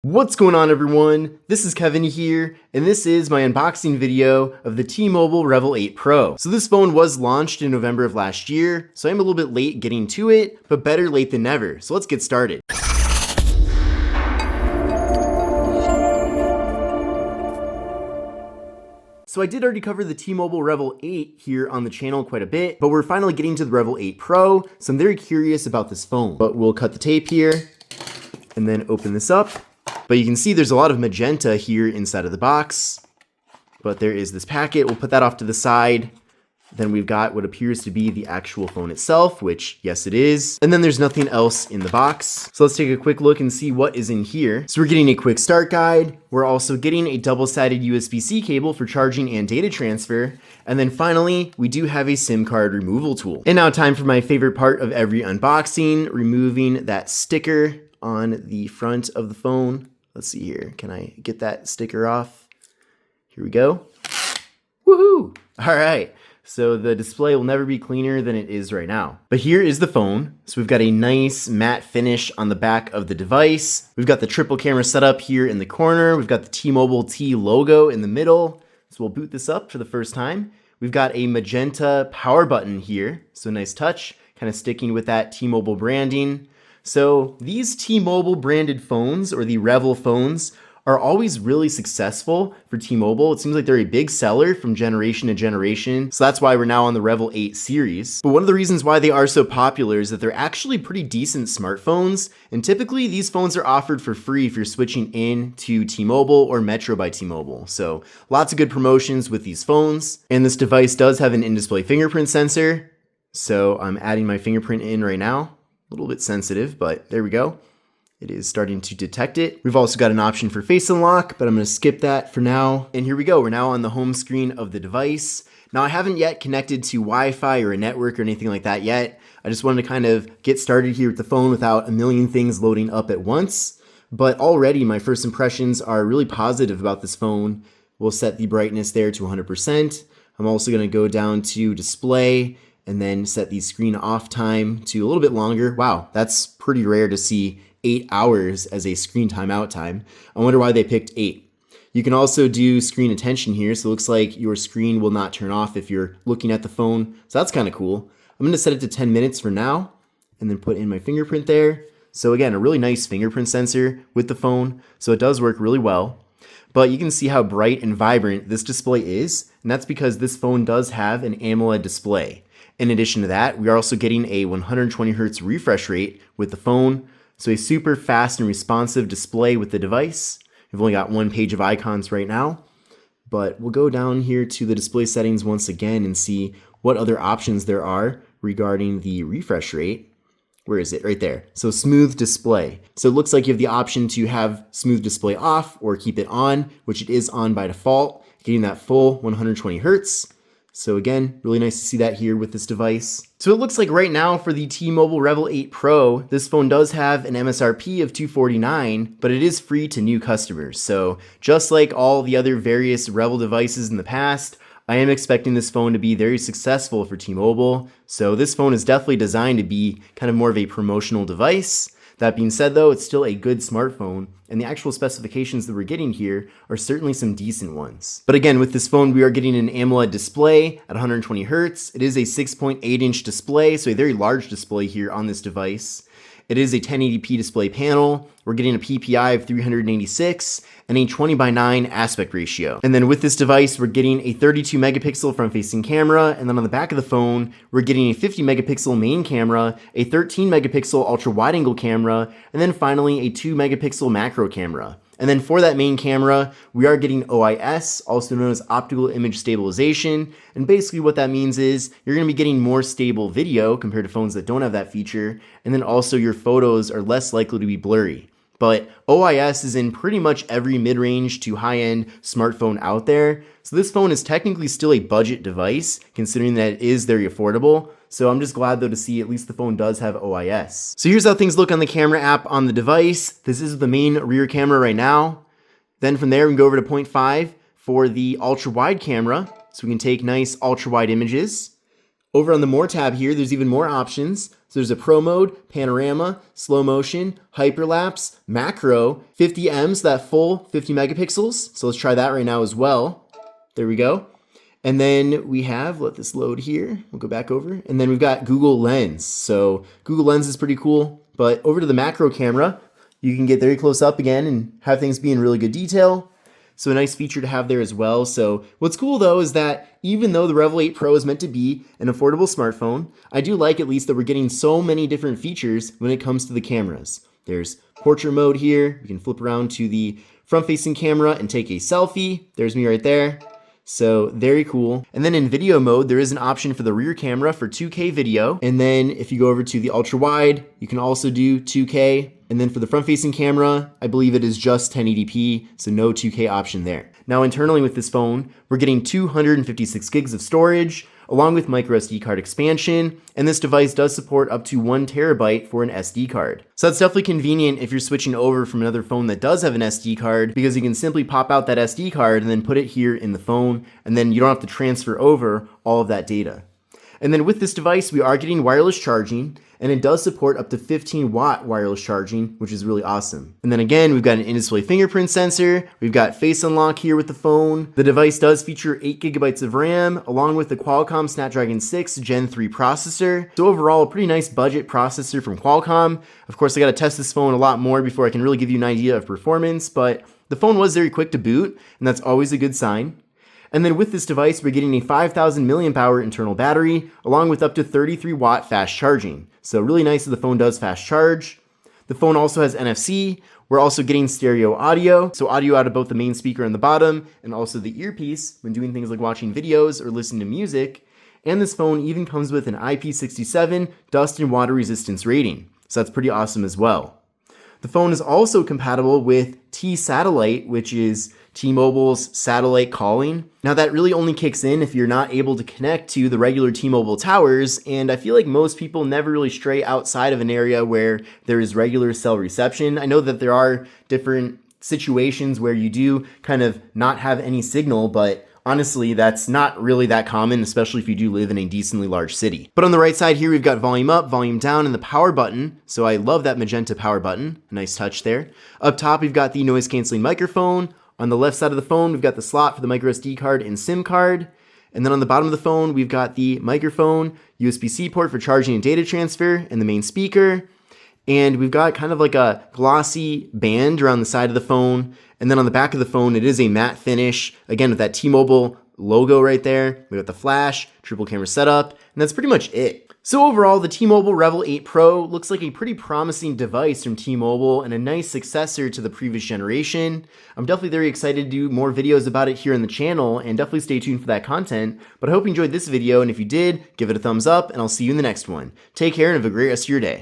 What's going on, everyone? This is Kevin here, and this is my unboxing video of the T-Mobile Revvl 8 Pro. So this phone was launched in November of last year, so I'm a little bit late getting to it, but better late than never. So let's get started. So I did already cover the T-Mobile Revvl 8 here on the channel quite a bit, but we're finally getting to the Revvl 8 Pro, so I'm very curious about this phone. But we'll cut the tape here, and then open this up. But you can see there's a lot of magenta here inside of the box. But there is this packet. We'll put that off to the side. Then we've got what appears to be the actual phone itself, which, yes, it is. And then there's nothing else in the box. So let's take a quick look and see what is in here. So we're getting a quick start guide. We're also getting a double-sided USB-C cable for charging and data transfer. And then finally, we do have a SIM card removal tool. And now time for my favorite part of every unboxing, removing that sticker on the front of the phone. Let's see here. Can I get that sticker off? Here we go. Woohoo! All right. So the display will never be cleaner than it is right now. But here is the phone. So we've got a nice matte finish on the back of the device. We've got the triple camera setup here in the corner. We've got the T-Mobile T logo in the middle. So we'll boot this up for the first time. We've got a magenta power button here. So nice touch, kind of sticking with that T-Mobile branding. So these T-Mobile branded phones, or the Revvl phones, are always really successful for T-Mobile. It seems like they're a big seller from generation to generation. So that's why we're now on the Revvl 8 series. But one of the reasons why they are so popular is that they're actually pretty decent smartphones. And typically these phones are offered for free if you're switching in to T-Mobile or Metro by T-Mobile. So lots of good promotions with these phones. And this device does have an in-display fingerprint sensor. So I'm adding my fingerprint in right now. A little bit sensitive, but there we go. It is starting to detect it. We've also got an option for face unlock, but I'm going to skip that for now. And here we go. We're now on the home screen of the device. Now I haven't yet connected to Wi-Fi or a network or anything like that yet. I just wanted to kind of get started here with the phone without a million things loading up at once. But already my first impressions are really positive about this phone. We'll set the brightness there to 100%. I'm also going to go down to display and then set the screen off time to a little bit longer. Wow, that's pretty rare to see 8 hours as a screen timeout time. I wonder why they picked 8. You can also do screen attention here, so it looks like your screen will not turn off if you're looking at the phone. So that's kind of cool. I'm going to set it to 10 minutes for now, and then put in my fingerprint there. So again, a really nice fingerprint sensor with the phone, so it does work really well. But you can see how bright and vibrant this display is, and that's because this phone does have an AMOLED display. In addition to that, we are also getting a 120 Hz refresh rate with the phone, so a super fast and responsive display with the device. We've only got one page of icons right now, but we'll go down here to the display settings once again and see what other options there are regarding the refresh rate. Where is it? Right there. So smooth display. So it looks like you have the option to have smooth display off or keep it on, which it is on by default, getting that full 120 Hz. So again, really nice to see that here with this device. So it looks like right now for the T-Mobile Revvl 8 Pro, this phone does have an MSRP of $249, but it is free to new customers. So just like all the other various Revvl devices in the past, I am expecting this phone to be very successful for T-Mobile. So this phone is definitely designed to be kind of more of a promotional device. That being said though, it's still a good smartphone, and the actual specifications that we're getting here are certainly some decent ones. But again, with this phone, we are getting an AMOLED display at 120 Hz. It is a 6.8-inch display, so a very large display here on this device. It is a 1080p display panel. We're getting a PPI of 386 and a 20:9 aspect ratio. And then with this device, we're getting a 32 megapixel front-facing camera. And then on the back of the phone, we're getting a 50 megapixel main camera, a 13 megapixel ultra wide angle camera, and then finally a 2 megapixel macro camera. And then for that main camera, we are getting OIS, also known as optical image stabilization. And basically what that means is you're going to be getting more stable video compared to phones that don't have that feature. And then also your photos are less likely to be blurry. But OIS is in pretty much every mid-range to high-end smartphone out there. So this phone is technically still a budget device, considering that it is very affordable. So I'm just glad though to see at least the phone does have OIS. So here's how things look on the camera app on the device. This is the main rear camera right now. Then from there we can go over to 0.5 for the ultra wide camera. So we can take nice ultra wide images. Over on the More tab here, there's even more options. So there's a Pro mode, panorama, slow motion, hyperlapse, macro, 50M, so that full 50 megapixels. So let's try that right now as well. There we go. And then we have, let this load here. We'll go back over. And then we've got Google Lens. So Google Lens is pretty cool. But over to the macro camera, you can get very close up again and have things be in really good detail. So a nice feature to have there as well. So what's cool though is that even though the Revvl 8 Pro is meant to be an affordable smartphone, I do like at least that we're getting so many different features when it comes to the cameras. There's portrait mode here. You can flip around to the front-facing camera and take a selfie. There's me right there. So very cool. And then in video mode, there is an option for the rear camera for 2K video. And then if you go over to the ultra wide, you can also do 2K. And then for the front facing camera, I believe it is just 1080p, so no 2K option there. Now internally with this phone, we're getting 256 gigs of storage, along with micro SD card expansion, and this device does support up to 1 terabyte for an SD card. So that's definitely convenient if you're switching over from another phone that does have an SD card, because you can simply pop out that SD card and then put it here in the phone, and then you don't have to transfer over all of that data. And then with this device, we are getting wireless charging, and it does support up to 15-watt wireless charging, which is really awesome. And then again, we've got an in-display fingerprint sensor, we've got face unlock here with the phone. The device does feature 8 gigabytes of RAM, along with the Qualcomm Snapdragon 6 Gen 3 processor. So overall, a pretty nice budget processor from Qualcomm. Of course, I gotta test this phone a lot more before I can really give you an idea of performance, but the phone was very quick to boot, and that's always a good sign. And then with this device, we're getting a 5,000 milliamp hour internal battery, along with up to 33-watt fast charging. So really nice that the phone does fast charge. The phone also has NFC. We're also getting stereo audio, so audio out of both the main speaker on the bottom and also the earpiece when doing things like watching videos or listening to music. And this phone even comes with an IP67 dust and water resistance rating, so that's pretty awesome as well. The phone is also compatible with T-Satellite, which is T-Mobile's satellite calling. Now that really only kicks in if you're not able to connect to the regular T-Mobile towers, and I feel like most people never really stray outside of an area where there is regular cell reception. I know that there are different situations where you do kind of not have any signal, but honestly, that's not really that common, especially if you do live in a decently large city. But on the right side here, we've got volume up, volume down, and the power button. So I love that magenta power button. A nice touch there. Up top, we've got the noise canceling microphone. On the left side of the phone, we've got the slot for the micro SD card and SIM card. And then on the bottom of the phone, we've got the microphone, USB-C port for charging and data transfer, and the main speaker. And we've got kind of like a glossy band around the side of the phone. And then on the back of the phone, it is a matte finish, again with that T-Mobile logo right there. We got the flash, triple camera setup, and that's pretty much it. So overall, the T-Mobile Revvl 8 Pro looks like a pretty promising device from T-Mobile and a nice successor to the previous generation. I'm definitely very excited to do more videos about it here on the channel, and definitely stay tuned for that content. But I hope you enjoyed this video, and if you did, give it a thumbs up, and I'll see you in the next one. Take care and have a great rest of your day.